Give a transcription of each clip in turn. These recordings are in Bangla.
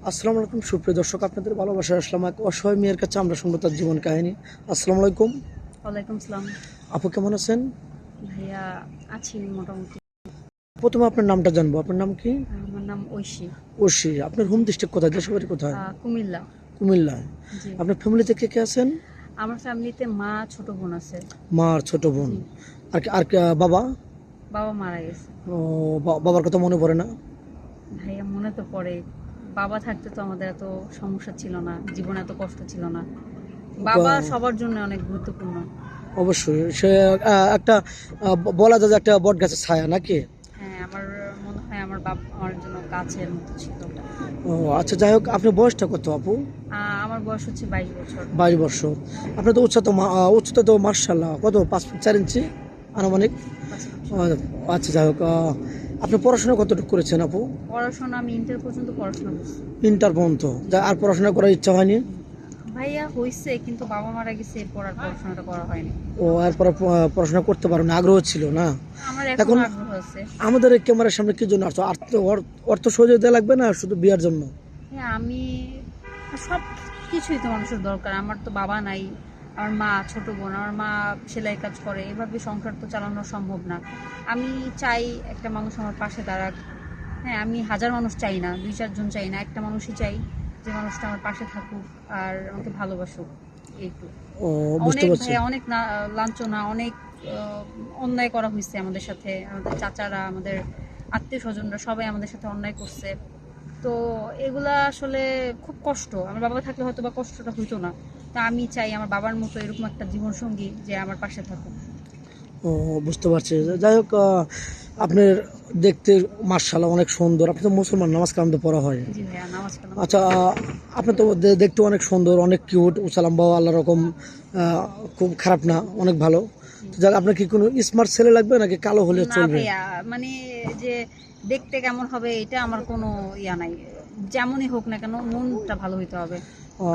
আসসালামু আলাইকুম সুপ্রিয় দর্শক, আপনাদের ভালোবাসা আসলাম এক অসহায় মেয়ের কাছে। আমরা শুনবো তার জীবন কাহিনী। আসসালামু আলাইকুম ওয়ালাইকুম সালাম। আপু, কেমন আছেন? ভাইয়া আছি মোটামুটি। প্রথমে আপনার নামটা জানবো, আপনার নাম কি? আমার নাম ঐশী। ঐশী। আপনার হোম ডিস্ট্রিক্ট কোথায়, দেশের বাড়ি কোথায়? কুমিল্লা। কুমিল্লায়। জি। আপনার ফ্যামিলিতে কে কে আছেন? আমার ফ্যামিলিতে মা, ছোট বোন আছে। মা আর ছোট বোন। জি। বাবা? বাবা মারা গেছে। ও, বাবার কথা মনে পড়ে না? ভাইয়া মনে তো পড়ে। বাবা থাকতে তো আমাদের এত সমস্যা ছিল না, জীবনে এত কষ্ট ছিল না। বাবা সবার জন্য অনেক গুরুত্বপূর্ণ। অবশ্যই সে একটা বলা যায় যে একটা বট গাছের ছায়া নাকি? হ্যাঁ, আমার মনে হয় আমার বাবা আমার জন্য গাছের মতো ছিল। ও আচ্ছা, যাই হোক, আপনার বয়সটা কত আপু? আমার বয়স হচ্ছে 22 বছর। 22 বছর। আপনার তো উচ্চতা তো মার্শাল্লাহ কত, 5 ফুট 4 ইঞ্চি আনুমানিক? আচ্ছা, যাই হোক, আপনি পড়াশোনা কতটুকু করেছেন আপু? পড়াশোনা আমি ইন্টার পর্যন্ত পড়াশোনা করছি। ইন্টার পর্যন্ত? আর পড়াশোনা করার ইচ্ছা হয়নি? ভাইয়া হইছে, কিন্তু বাবা মারা গেছে, এরপর আর পড়াশোনাটা করা হয়নি। ও, এরপর পড়াশোনা করতে পারো না, আগ্রহ ছিল না? আমার এখন এখন আগ্রহ আছে। আমাদের এই ক্যামেরার সামনে কি জন্য আসছো? অর্থ সহযোগিতা লাগবে না শুধু বিয়ার জন্য? হ্যাঁ, আমি সব কিছুই তো মানুষের দরকার। আমার তো বাবা নাই, আমার মা, ছোট বোন। আমার মা সেলাই কাজ করে, এভাবে সংসার তো চালানো সম্ভব না। আমি চাই একটা মানুষ আমার পাশে দাঁড়াক। হ্যাঁ, আমি হাজার মানুষ চাই না, 2-4 জন চাই না, একটা মানুষই চাই যে মানুষটা আমার পাশে থাকুক আর আমাকে ভালোবাসুক। এইটু। ও, বুঝতে অনেক পারছি। ভাইয়া, অনেক লাঞ্ছনা, অনেক অন্যায় করা হয়েছে আমাদের সাথে। আমাদের চাচারা, আমাদের আত্মীয় স্বজনরা সবাই আমাদের সাথে অন্যায় করছে। তো এগুলা আসলে খুব কষ্ট। আমার বাবা থাকলে হয়তো বা কষ্টটা হইতো না। তা আমি চাই আমার বাবার মতো এরকম একটা জীবন সঙ্গী যে আমার পাশে থাকুক। ও, বুঝতে পারছি। যাই হোক, আপনার দেখতে মার্শাল্লাহ অনেক সুন্দর। আপনি তো মুসলমান, নামাজ কালাম তো পড়া হয়? জি ভাইয়া, নামাজ কালাম। আচ্ছা, আপনি তো দেখতে অনেক সুন্দর, অনেক কিউট, উসালাম বাবা আল্লাহ রকম, খুব খারাপ না, অনেক ভালো। তো যাক, আপনার কি কোনো স্মার্ট ছেলে লাগবে নাকি কালো হলে না চলবে? ভাইয়া, মানে যে দেখতে কেমন হবে এটা আমার কোনো ইয়া নাই। যেমনই হোক না কেন, মনটা ভালো হইতে হবে।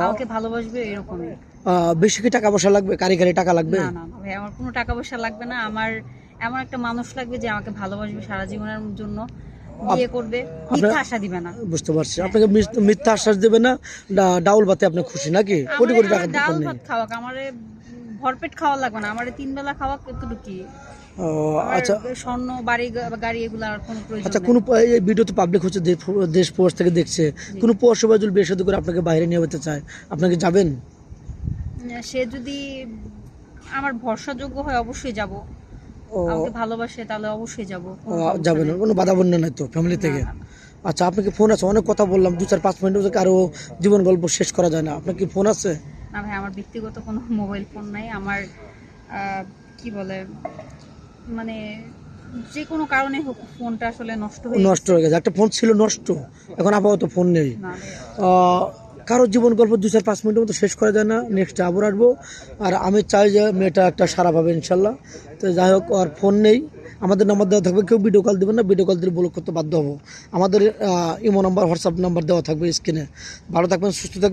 আমাকে ভালোবাসবে এরকমই। বেশি কি টাকা পয়সা লাগবে, কারি কারি টাকা লাগবে? না না না ভাই, আমার কোনো টাকা পয়সা লাগবে না। আমার এমন একটা মানুষ লাগবে যে আমাকে ভালোবাসবে সারা জীবনের জন্য, বিয়ে করবে, মিথ্যা আশা দিবে না। বুঝতে পারছি। আপনাকে মিথ্যা আশ্বাস দেবে না, ডাউল ভাতে আপনি খুশি নাকি? কোটি কোটি টাকা দরকার ডাল নেই। ভাত খাওয়াক, আমারে ভরপেট খাওয়া লাগবে না, আমারে 3 বেলা খাওয়াক, এতটুকুই। ও, আমার আচ্ছা স্বর্ণ বাড়ি গাড়ি এগুলো আর কোনো প্রয়োজন আচ্ছা, নেই। কোনো এই ভিডিও তো পাবলিক হচ্ছে, দেশ প্রবাস থেকে দেখছে। কোনো পশুবাই যদি বিয়ে শাদী করে আপনাকে বাইরে নিয়ে যেতে চায়, আপনাকে যাবেন? সে যদি আমার ভরসাযোগ্য হয় অবশ্যই যাব। ও, আমাকে ভালোবাসে তাহলে অবশ্যই যাব, কোনো সমস্যা যাবেন, নেই। কোনো বাধা বন্যা নাই তো ফ্যামিলি না থেকে? না না। আচ্ছা, আপনাকে ফোন আছে? অনেক কথা বললাম, 2-4-5 মিনিট কারো জীবন গল্প শেষ করা যায় না। আপনার কি ফোন আছে? না ভাই, আমার ব্যক্তিগত কোনো মোবাইল ফোন নাই। আমার কি বলে, মানে যে কোনো কারণে হোক ফোনটা আসলে নষ্ট হয়ে নষ্ট গেছে। হয়ে গেছে, একটা ফোন ছিল নষ্ট, এখন আপাতত ফোন নেই। না ভাইয়া। কারো জীবন গল্প 2-4-5 মিনিটের মতো শেষ করা যায় না, নেক্সট আবার আসবো। আর আমি চাই যে মেয়েটা একটা সারা পাবে ইনশাল্লাহ। তো যাই হোক, আর ফোন নেই, আমাদের নাম্বার দেওয়া থাকবে, কেউ ভিডিও কল দেবেন না, ভিডিও কল দিলে ব্লক করতে বাধ্য হবো। আমাদের ইমো নাম্বার, হোয়াটসঅ্যাপ নাম্বার দেওয়া থাকবে স্ক্রিনে। ভালো থাকবেন, সুস্থ থাকবেন।